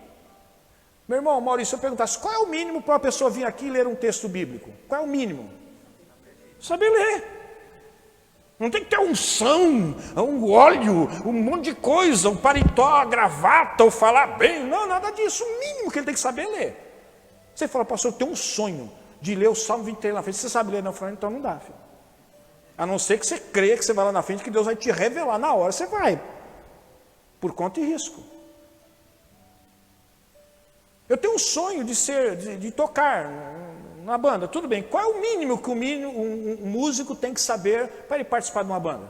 Meu irmão Maurício, se eu perguntasse, qual é o mínimo para uma pessoa vir aqui e ler um texto bíblico? Qual é o mínimo? Saber ler. Não tem que ter unção, um óleo, um monte de coisa, um paletó, a gravata, ou falar bem. Não, nada disso. O mínimo que ele tem que saber é ler. Você fala, pastor, eu tenho um sonho de ler o Salmo 23 na frente. Você sabe ler? Não, então não dá, filho. A não ser que você creia que você vai lá na frente, que Deus vai te revelar na hora. Você vai, por conta e risco. Eu tenho um sonho de tocar na banda. Tudo bem, qual é o mínimo que um músico tem que saber para ele participar de uma banda?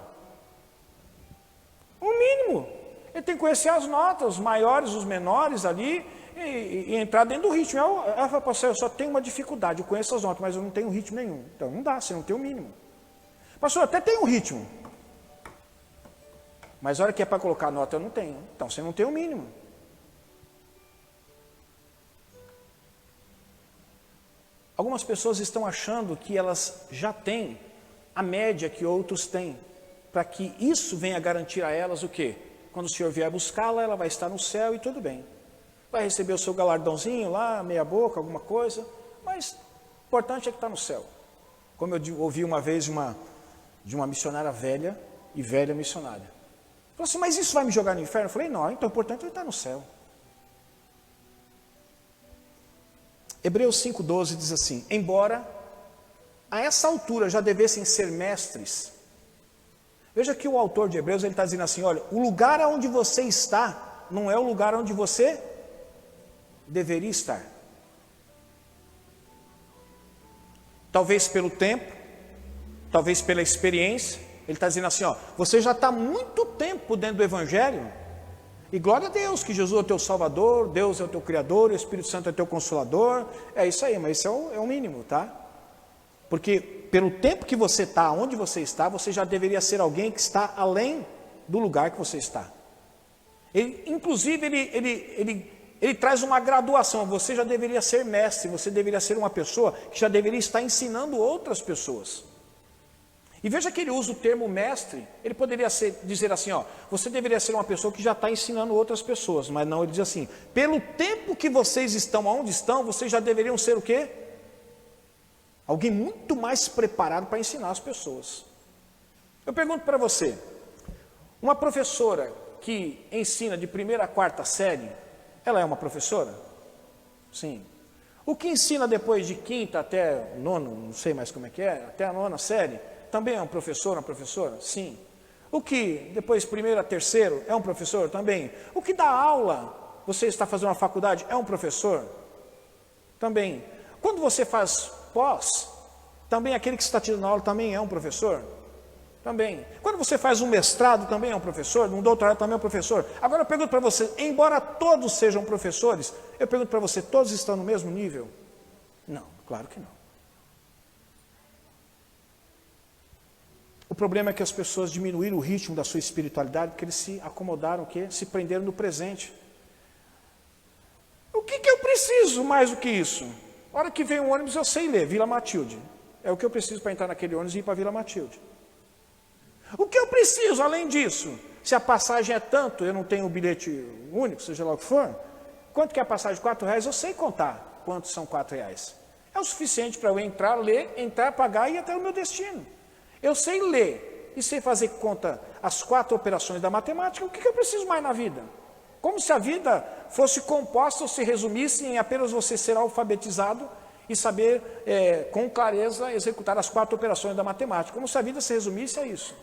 O mínimo. Ele tem que conhecer as notas, os maiores, os menores ali, e entrar dentro do ritmo. Ela fala, pastor, eu só tenho uma dificuldade, eu conheço as notas, mas eu não tenho ritmo nenhum. Então não dá, você não tem o mínimo. Pastor, eu até tenho um ritmo, mas a hora que é para colocar nota eu não tenho. Então você não tem o mínimo. Algumas pessoas estão achando que elas já têm a média que outros têm, para que isso venha garantir a elas o quê? Quando o Senhor vier buscá-la, ela vai estar no céu e tudo bem. Vai receber o seu galardãozinho lá, meia boca, alguma coisa, mas o importante é que está no céu. Como eu ouvi uma vez de uma missionária velha missionária. Falou assim, mas isso vai me jogar no inferno? Eu falei, não, então o importante é que está no céu. Hebreus 5,12 diz assim, embora a essa altura já devessem ser mestres, Veja que o autor de Hebreus, ele está dizendo assim, olha, o lugar onde você está, não é o lugar onde você deveria estar. Talvez pelo tempo, talvez pela experiência, ele está dizendo assim, ó, você já está muito tempo dentro do Evangelho, e glória a Deus que Jesus é o teu Salvador, Deus é o teu Criador, o Espírito Santo é o teu Consolador, é isso aí, mas isso é o mínimo, tá? Porque pelo tempo que você está, onde você está, você já deveria ser alguém que está além do lugar que você está. Inclusive, ele traz uma graduação, você já deveria ser mestre, você deveria ser uma pessoa que já deveria estar ensinando outras pessoas. E veja que ele usa o termo mestre, ele poderia dizer assim, ó, você deveria ser uma pessoa que já está ensinando outras pessoas, mas não, ele diz assim, pelo tempo que vocês estão onde estão, vocês já deveriam ser o quê? Alguém muito mais preparado para ensinar as pessoas. Eu pergunto para você, uma professora que ensina de 1ª a 4ª série, ela é uma professora? Sim. O que ensina depois de 5ª até 9ª, não sei mais como é que é, até a 9ª série, também é um professor, uma professora? Sim. O que depois 1º a 3º é um professor? Também. O que dá aula, você está fazendo uma faculdade, é um professor? Também. Quando você faz pós, também aquele que está te dando aula também é um professor? Também. Quando você faz um mestrado, também é um professor, um doutorado também é um professor. Agora eu pergunto para você, embora todos sejam professores, eu pergunto para você, todos estão no mesmo nível? Não, claro que não. O problema é que as pessoas diminuíram o ritmo da sua espiritualidade, porque eles se acomodaram, o quê? Se prenderam no presente. O que eu preciso mais do que isso? A hora que vem um ônibus eu sei ler, Vila Matilde. É o que eu preciso para entrar naquele ônibus e ir para Vila Matilde. O que eu preciso além disso? Se a passagem é tanto, eu não tenho um bilhete único, seja lá o que for, quanto que é a passagem? R$4, eu sei contar quantos são R$4. É o suficiente para eu entrar, ler, pagar e ir até o meu destino. Eu sei ler e sei fazer conta as 4 operações da matemática, o que eu preciso mais na vida? Como se a vida fosse composta ou se resumisse em apenas você ser alfabetizado e saber com clareza executar as 4 operações da matemática. Como se a vida se resumisse a isso.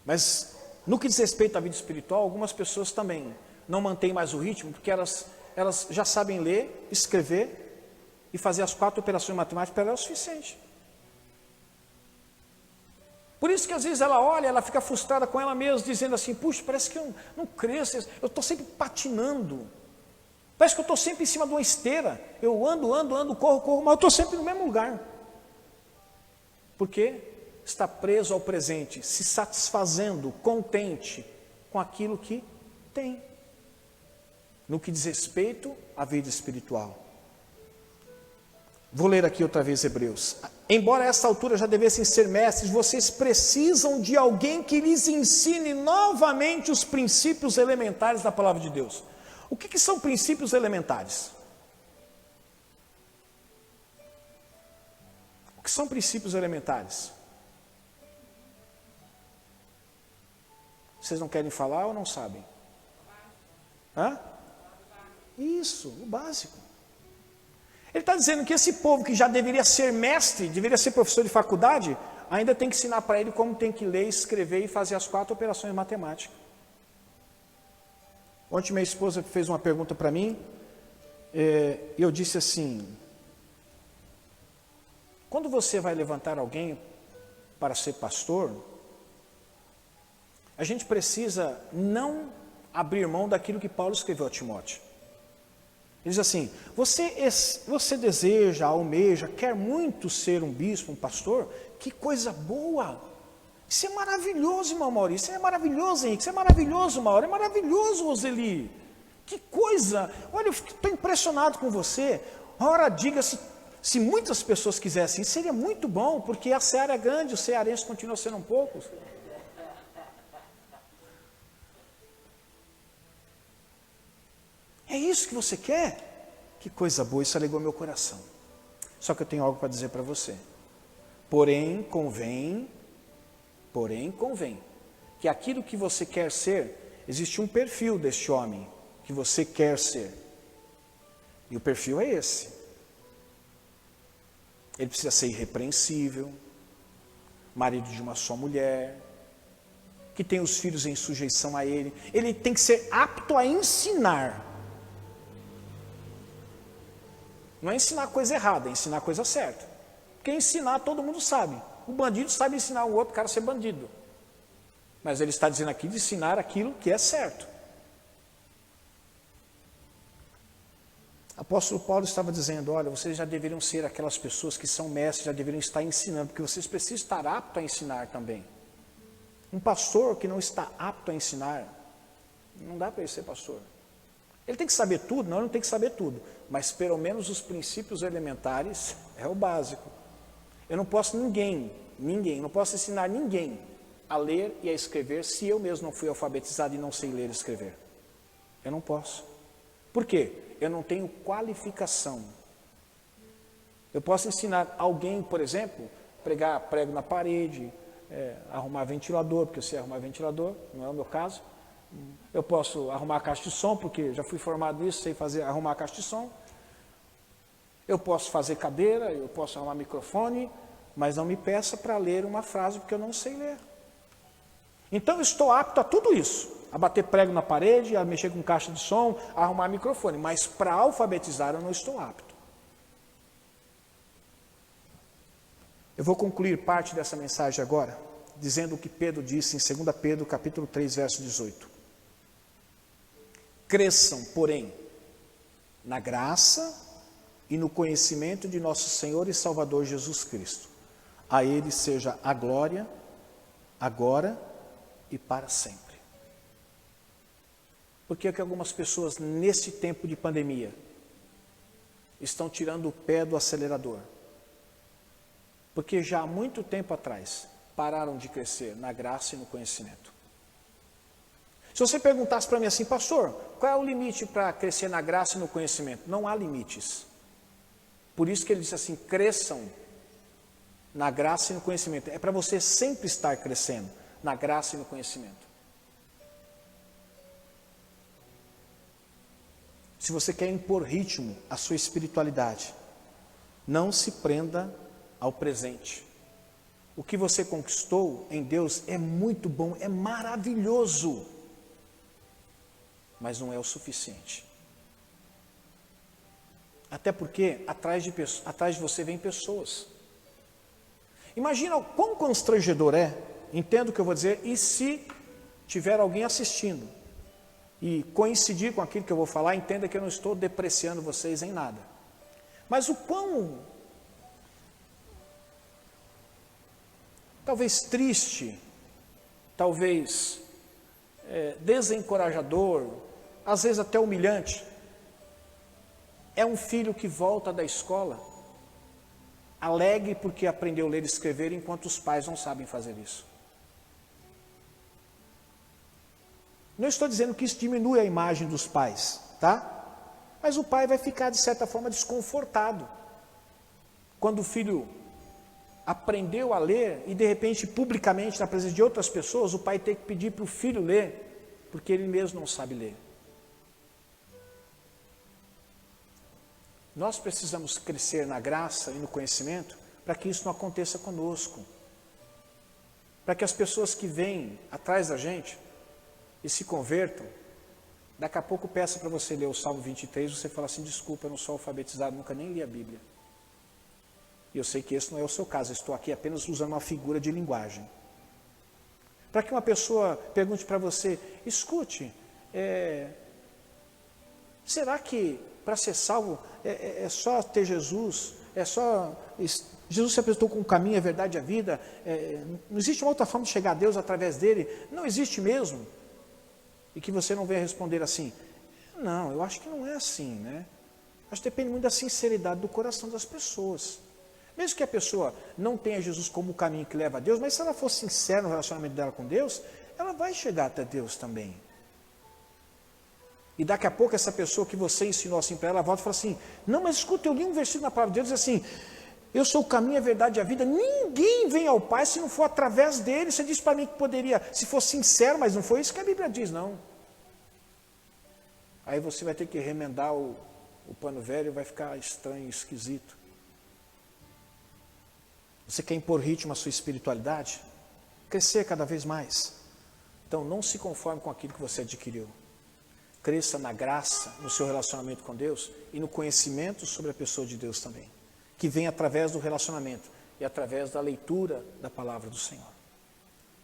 Mas no que diz respeito à vida espiritual, algumas pessoas também não mantêm mais o ritmo, porque elas já sabem ler, escrever e fazer as 4 operações matemáticas, para ela é o suficiente. Por isso que às vezes ela olha, ela fica frustrada com ela mesma, dizendo assim, puxa, parece que eu não cresço, eu estou sempre patinando. Parece que eu estou sempre em cima de uma esteira. Eu ando, corro, mas eu estou sempre no mesmo lugar. Por quê? Está preso ao presente, se satisfazendo, contente com aquilo que tem. No que diz respeito à vida espiritual. Vou ler aqui outra vez Hebreus. Embora a essa altura já devessem ser mestres, vocês precisam de alguém que lhes ensine novamente os princípios elementares da palavra de Deus. O que são princípios elementares? O que são princípios elementares? Vocês não querem falar ou não sabem? Hã? Isso, o básico. Ele está dizendo que esse povo que já deveria ser mestre, deveria ser professor de faculdade, ainda tem que ensinar para ele como tem que ler, escrever e fazer as 4 operações matemáticas. Ontem minha esposa fez uma pergunta para mim, e eu disse assim, quando você vai levantar alguém para ser pastor, a gente precisa não abrir mão daquilo que Paulo escreveu a Timóteo. Ele diz assim, você deseja, almeja, quer muito ser um bispo, um pastor? Que coisa boa! Isso é maravilhoso, irmão Maurício, isso é maravilhoso, Henrique, isso é maravilhoso, Mauro, é maravilhoso, Oseli. Que coisa! Olha, eu estou impressionado com você. Ora, diga se muitas pessoas quisessem, isso seria muito bom, porque a seara é grande, os cearenses continuam sendo poucos. É isso que você quer? Que coisa boa, isso alegrou meu coração. Só que eu tenho algo para dizer para você. Porém, convém que aquilo que você quer ser, existe um perfil deste homem que você quer ser. E o perfil é esse. Ele precisa ser irrepreensível, marido de uma só mulher, que tem os filhos em sujeição a ele. Ele tem que ser apto a ensinar. Não é ensinar coisa errada, é ensinar coisa certa. Porque ensinar todo mundo sabe. O bandido sabe ensinar o outro cara a ser bandido. Mas ele está dizendo aqui de ensinar aquilo que é certo. Apóstolo Paulo estava dizendo, olha, vocês já deveriam ser aquelas pessoas que são mestres, já deveriam estar ensinando, porque vocês precisam estar aptos a ensinar também. Um pastor que não está apto a ensinar, não dá para ele ser pastor. Ele tem que saber tudo? Não, ele não tem que saber tudo, mas pelo menos os princípios elementares é o básico. Eu não posso não posso ensinar ninguém a ler e a escrever se eu mesmo não fui alfabetizado e não sei ler e escrever. Eu não posso. Por quê? Eu não tenho qualificação. Eu posso ensinar alguém, por exemplo, pregar prego na parede, arrumar ventilador, porque eu sei arrumar ventilador, não é o meu caso. Eu posso arrumar a caixa de som, porque já fui formado nisso, sei arrumar a caixa de som. Eu posso fazer cadeira, eu posso arrumar microfone, mas não me peça para ler uma frase, porque eu não sei ler. Então eu estou apto a tudo isso. A bater prego na parede, a mexer com caixa de som, a arrumar microfone. Mas para alfabetizar eu não estou apto. Eu vou concluir parte dessa mensagem agora, dizendo o que Pedro disse em 2 Pedro, capítulo 3, verso 18. Cresçam, porém, na graça e no conhecimento de nosso Senhor e Salvador Jesus Cristo. A Ele seja a glória, agora e para sempre. Por que algumas pessoas, nesse tempo de pandemia, estão tirando o pé do acelerador? Porque já há muito tempo atrás, pararam de crescer na graça e no conhecimento. Se você perguntasse para mim assim, pastor, qual é o limite para crescer na graça e no conhecimento? Não há limites. Por isso que ele disse assim, cresçam na graça e no conhecimento. É para você sempre estar crescendo na graça e no conhecimento. Se você quer impor ritmo à sua espiritualidade, não se prenda ao presente. O que você conquistou em Deus é muito bom, é maravilhoso, mas não é o suficiente. Até porque atrás de você vem pessoas. Imagina o quão constrangedor é, entendo o que eu vou dizer, e se tiver alguém assistindo e coincidir com aquilo que eu vou falar, entenda que eu não estou depreciando vocês em nada. Mas o quão, talvez triste, talvez desencorajador, às vezes até humilhante, é um filho que volta da escola, alegre porque aprendeu a ler e escrever, enquanto os pais não sabem fazer isso. Não estou dizendo que isso diminui a imagem dos pais, tá? Mas o pai vai ficar, de certa forma, desconfortado. Quando o filho aprendeu a ler e, de repente, publicamente, na presença de outras pessoas, o pai tem que pedir para o filho ler, porque ele mesmo não sabe ler. Nós precisamos crescer na graça e no conhecimento para que isso não aconteça conosco. Para que as pessoas que vêm atrás da gente e se convertam, daqui a pouco peça para você ler o Salmo 23, você fala assim, desculpa, eu não sou alfabetizado, nunca nem li a Bíblia. E eu sei que esse não é o seu caso, eu estou aqui apenas usando uma figura de linguagem. Para que uma pessoa pergunte para você, escute, será que para ser salvo é só ter Jesus? Jesus se apresentou como o caminho, a verdade e a vida? Não existe uma outra forma de chegar a Deus através dele? Não existe mesmo? E que você não venha responder assim, não, eu acho que não é assim, né? Acho que depende muito da sinceridade do coração das pessoas. Mesmo que a pessoa não tenha Jesus como o caminho que leva a Deus, mas se ela for sincera no relacionamento dela com Deus, ela vai chegar até Deus também. E daqui a pouco essa pessoa que você ensinou assim para ela, volta e fala assim, não, mas escuta, eu li um versículo na palavra de Deus, diz assim, eu sou o caminho, a verdade e a vida, ninguém vem ao Pai se não for através dele. Você disse para mim que poderia, se fosse sincero, mas não foi isso que a Bíblia diz, não. Aí você vai ter que remendar o pano velho, vai ficar estranho, esquisito. Você quer impor ritmo à sua espiritualidade? Crescer cada vez mais. Então não se conforme com aquilo que você adquiriu. Cresça na graça, no seu relacionamento com Deus e no conhecimento sobre a pessoa de Deus também, que vem através do relacionamento e através da leitura da palavra do Senhor.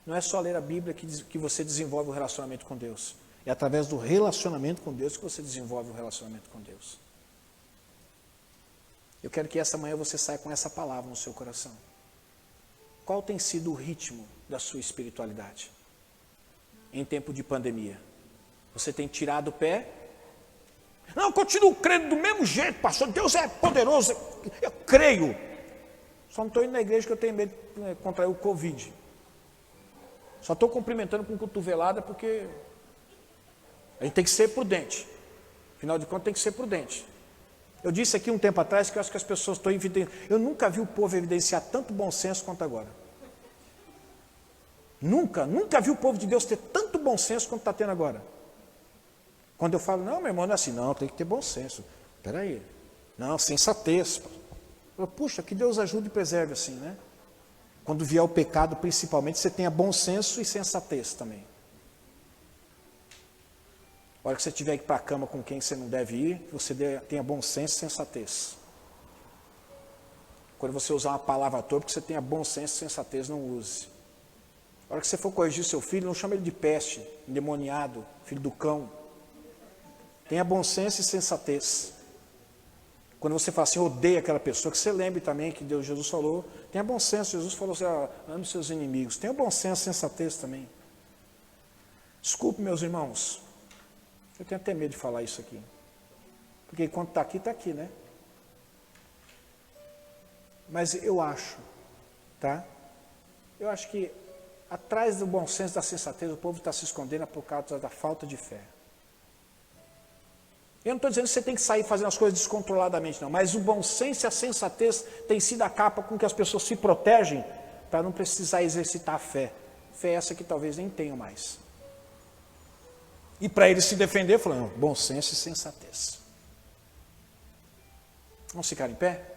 Não é só ler a Bíblia que você desenvolve o relacionamento com Deus. É através do relacionamento com Deus que você desenvolve o relacionamento com Deus. Eu quero que essa manhã você saia com essa palavra no seu coração. Qual tem sido o ritmo da sua espiritualidade em tempo de pandemia? Você tem tirado o pé? Não, eu continuo crendo do mesmo jeito, pastor. Deus é poderoso. Eu creio. Só não estou indo na igreja que eu tenho medo de contrair o Covid. Só estou cumprimentando com cotovelada porque a gente tem que ser prudente. Afinal de contas, tem que ser prudente. Eu disse aqui um tempo atrás que eu acho que as pessoas estão evidenciando. Eu nunca vi o povo evidenciar tanto bom senso quanto agora. Nunca vi o povo de Deus ter tanto bom senso quanto está tendo agora. Quando eu falo, não, meu irmão, não é assim, não, tem que ter bom senso. Espera aí. Não, sensatez. Puxa, que Deus ajude e preserve assim, né? Quando vier o pecado, principalmente, você tenha bom senso e sensatez também. A hora que você tiver que ir para a cama com quem você não deve ir, você tenha bom senso e sensatez. Quando você usar uma palavra à toa, porque você tenha bom senso e sensatez, não use. A hora que você for corrigir seu filho, não chame ele de peste, endemoniado, filho do cão. Tenha bom senso e sensatez. Quando você fala assim, odeia aquela pessoa, que você lembre também que Jesus falou, tenha bom senso. Jesus falou assim, ame seus inimigos. Tenha bom senso e sensatez também. Desculpe, meus irmãos. Eu tenho até medo de falar isso aqui. Porque quando está aqui, né? Mas eu acho, tá? Eu acho que atrás do bom senso e da sensatez, o povo está se escondendo por causa da falta de fé. Eu não estou dizendo que você tem que sair fazendo as coisas descontroladamente, não. Mas o bom senso e a sensatez tem sido a capa com que as pessoas se protegem para não precisar exercitar a fé. Fé essa que talvez nem tenham mais. E para ele se defender, falando, bom senso e sensatez. Vamos ficar em pé?